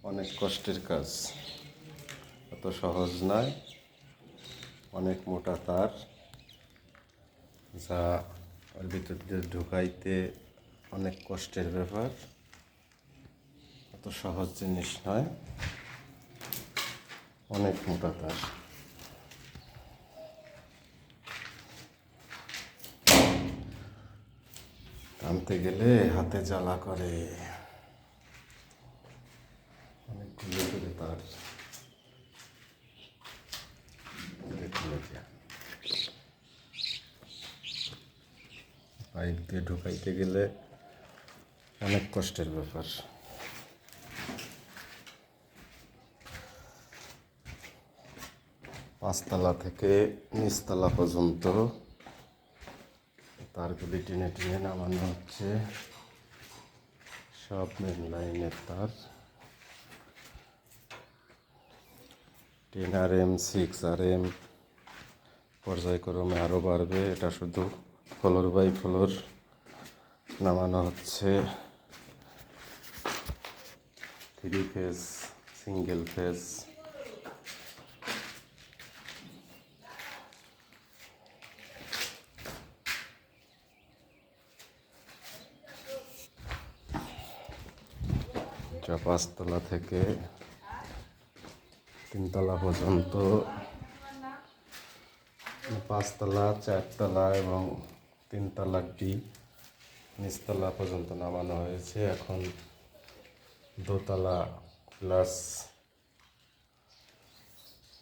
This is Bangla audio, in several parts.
অনেক কষ্টের কাজ, এত সহজ নয়। অনেক মোটা তার, যা ওর ভিতর দিয়ে ঢুকাইতে অনেক কষ্টের ব্যাপার। এত সহজ জিনিস নয়, অনেক মোটা তার। টানতে গেলে হাতে জ্বালা করে, অনেকগুলো করে তার। দেখুন, পাইপ দিয়ে ঢুকাইতে গেলে অনেক কষ্টের ব্যাপার। পাঁচতলা থেকে নিচতলা পর্যন্ত তারগুলি টেনে টেনে নামানো হচ্ছে। সব মেন লাইনের তার, 10 RM 6 RM পর্যায়ক্রমে আরও বাড়বে। এটা শুধু ফ্লোর বাই ফ্লোর নামানো হচ্ছে। 3 ফেজ, সিঙ্গেল ফেজ। যা 5তলা থেকে 3তলা পর্যন্ত, 5তলা, 4তলা এবং 3তলাটি নিচতলা পর্যন্ত নামানো হয়েছে। এখন দোতলা প্লাস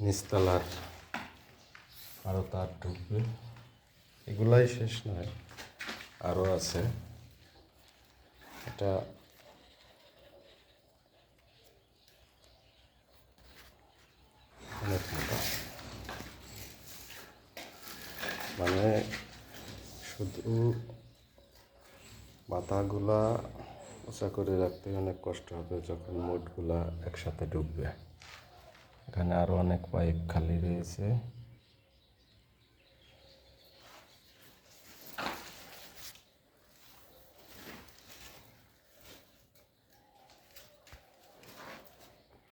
নিচতলার আরও তার ঢুকবে। এগুলাই শেষ নয়, আরও আছে। এটা অনেক মোটা, মানে শুধু মাথাগুলা উঁচা করে রাখতে অনেক কষ্ট হবে যখন মোটগুলা একসাথে ঢুকবে। এখানে আরও অনেক পাইপ খালি রয়েছে।